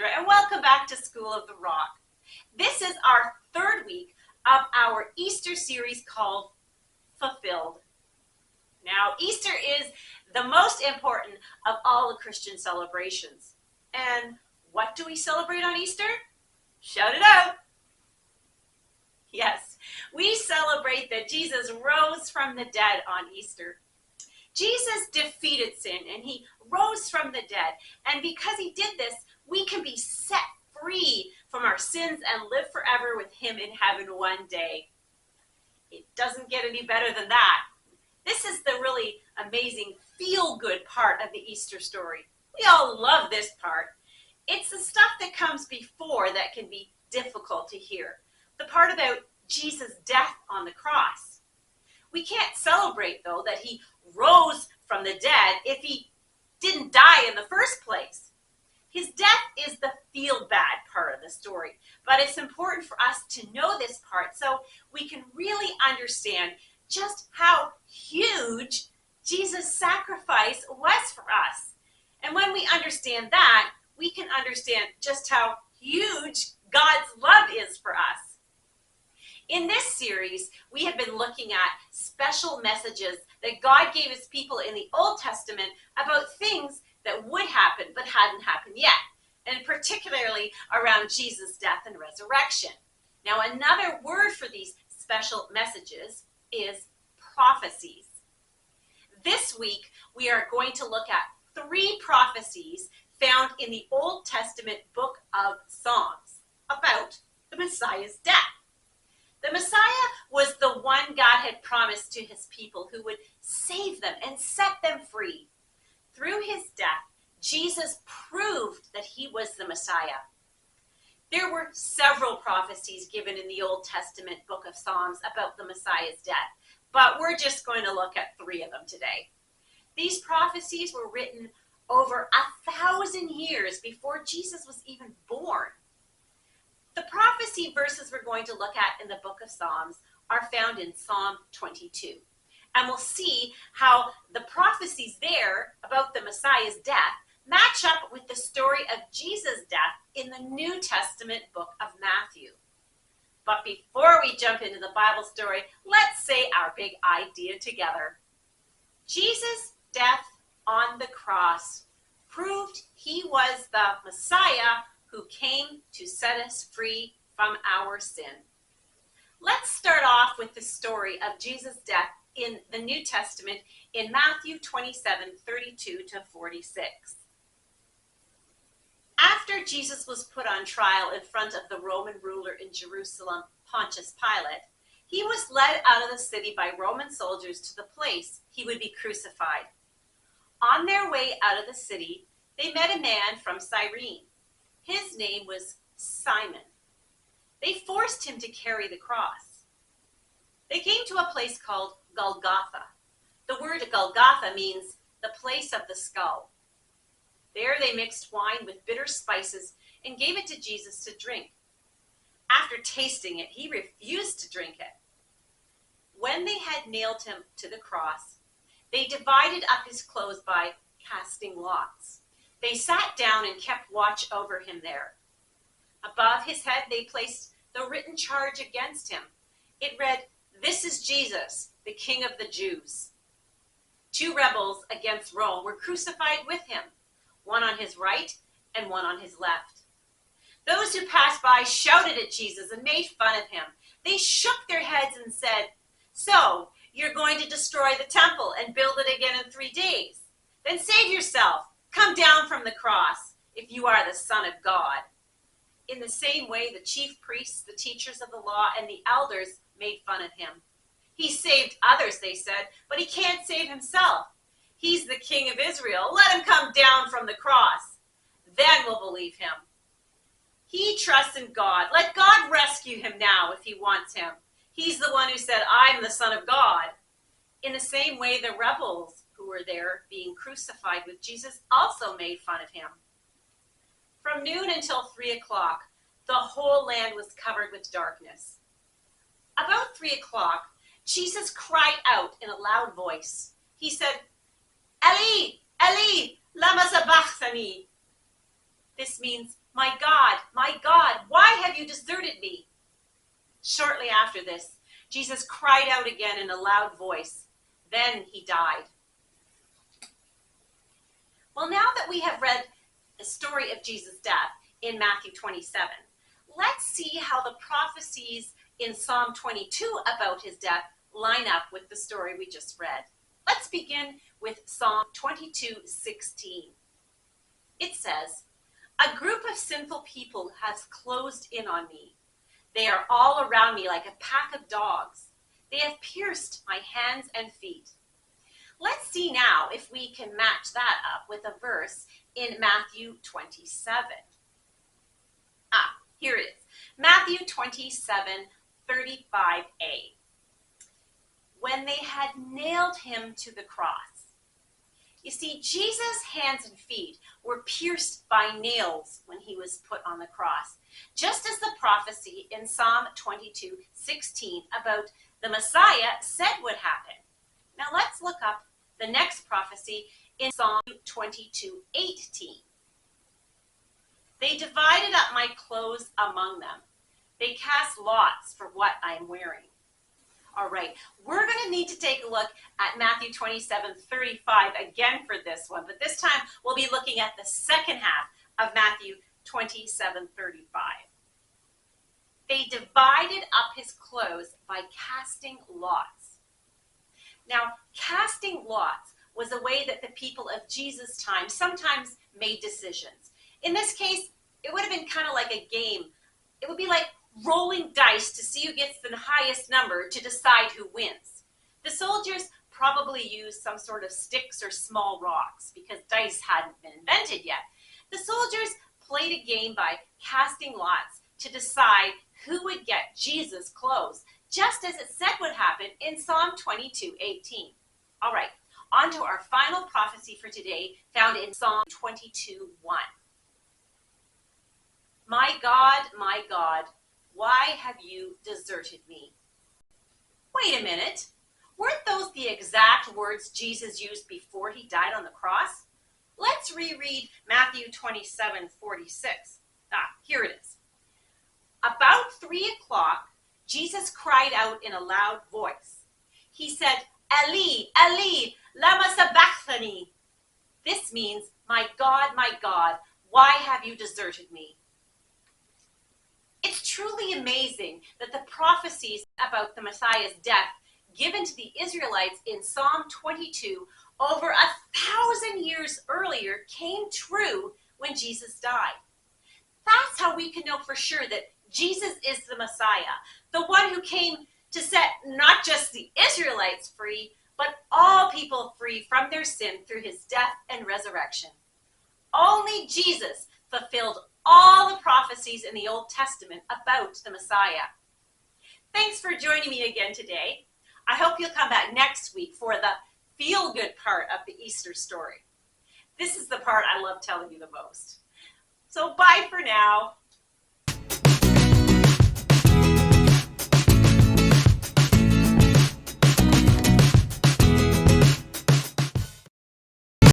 Sandra, and welcome back to School of the Rock. This is our third week of our Easter series called Fulfilled. Now, Easter is the most important of all the Christian celebrations. And what do we celebrate on Easter? Shout it out. Yes, we celebrate that Jesus rose from the dead on Easter. Jesus defeated sin and he rose from the dead. And because he did this, we can be set free from our sins and live forever with him in heaven one day. It doesn't get any better than that. This is the really amazing feel-good part of the Easter story. We all love this part. It's the stuff that comes before that can be difficult to hear. The part about Jesus' death on the cross. We can't celebrate, though, that he rose from the dead if he didn't die in the first place. His death is the feel-bad part of the story, but it's important for us to know this part so we can really understand just how huge Jesus' sacrifice was for us. And when we understand that, we can understand just how huge God's love is for us. In this series, we have been looking at special messages that God gave his people in the Old Testament about things that would happen but hadn't happened yet, and particularly around Jesus' death and resurrection. Now, another word for these special messages is prophecies. This week, we are going to look at 3 prophecies found in the Old Testament book of Psalms about the Messiah's death. The Messiah was the one God had promised to his people who would save them and set them free. Through his death, Jesus proved that he was the Messiah. There were several prophecies given in the Old Testament book of Psalms about the Messiah's death, but we're just going to look at 3 of them today. These prophecies were written over 1,000 years before Jesus was even born. The prophecy verses we're going to look at in the book of Psalms are found in Psalm 22. And we'll see how the prophecies there about the Messiah's death match up with the story of Jesus' death in the New Testament book of Matthew. But before we jump into the Bible story, let's say our big idea together. Jesus' death on the cross proved he was the Messiah who came to set us free from our sin. Let's start off with the story of Jesus' death in the New Testament in Matthew 27:32-46. After Jesus was put on trial in front of the Roman ruler in Jerusalem, Pontius Pilate, he was led out of the city by Roman soldiers to the place he would be crucified. On their way out of the city, they met a man from Cyrene. His name was Simon. They forced him to carry the cross. They came to a place called Golgotha. The word Golgotha means the place of the skull. There they mixed wine with bitter spices and gave it to Jesus to drink. After tasting it, he refused to drink it. When they had nailed him to the cross, they divided up his clothes by casting lots. They sat down and kept watch over him there. Above his head, they placed the written charge against him. It read, "This is Jesus, the King of the Jews." 2 rebels against Rome were crucified with him, one on his right and one on his left. Those who passed by shouted at Jesus and made fun of him. They shook their heads and said, "So, you're going to destroy the temple and build it again in 3 days? Then save yourself. Come down from the cross if you are the Son of God." In the same way, the chief priests, the teachers of the law, and the elders made fun of him. He saved others, they said, but he can't save himself. He's the King of Israel. Let him come down from the cross. Then we'll believe him. He trusts in God. Let God rescue him now if he wants him. He's the one who said, "I'm the Son of God." In the same way, the rebels who were there being crucified with Jesus also made fun of him. From noon until 3 o'clock, the whole land was covered with darkness. About 3 o'clock, Jesus cried out in a loud voice. He said, "Eli, Eli, lama sabachthani?" This means, my God, why have you deserted me? Shortly after this, Jesus cried out again in a loud voice. Then he died. Well, now that we have read the story of Jesus' death in Matthew 27, let's see how the prophecies in Psalm 22 about his death line up with the story we just read. Let's begin with Psalm 22:16. It says, "A group of sinful people has closed in on me. They are all around me like a pack of dogs. They have pierced my hands and feet." Let's see now if we can match that up with a verse in Matthew 27. Here it is. Matthew 27:35a. When they had nailed him to the cross. You see, Jesus' hands and feet were pierced by nails when he was put on the cross, just as the prophecy in Psalm 22:16 about the Messiah said would happen. Now let's look up the next prophecy in Psalm 22:18. "They divided up my clothes among them. They cast lots for what I am wearing." All right, we're going to need to take a look at Matthew 27:35 again for this one, but this time we'll be looking at the second half of Matthew 27:35. "They divided up his clothes by casting lots." Now, casting lots was a way that the people of Jesus' time sometimes made decisions. In this case, it would have been kind of like a game. It would be like rolling dice to see who gets the highest number to decide who wins. The soldiers probably used some sort of sticks or small rocks because dice hadn't been invented yet. The soldiers played a game by casting lots to decide who would get Jesus' clothes, just as it said would happen in Psalm 22:18. All right, on to our final prophecy for today, found in Psalm 22:1. My God, why have you deserted me?" Wait a minute. Weren't those the exact words Jesus used before he died on the cross? Let's reread Matthew 27:46. Here it is. "About 3 o'clock, Jesus cried out in a loud voice. He said, 'Eli, Eli, lama sabachthani?' This means, my God, why have you deserted me?" It's truly amazing that the prophecies about the Messiah's death given to the Israelites in Psalm 22 over 1,000 years earlier came true when Jesus died. That's how we can know for sure that Jesus is the Messiah, the one who came to set not just the Israelites free, but all people free from their sin through his death and resurrection. Only Jesus fulfilled all the prophecies in the Old Testament about the Messiah. Thanks for joining me again today. I hope you'll come back next week for the feel-good part of the Easter story. This is the part I love telling you the most. So bye for now.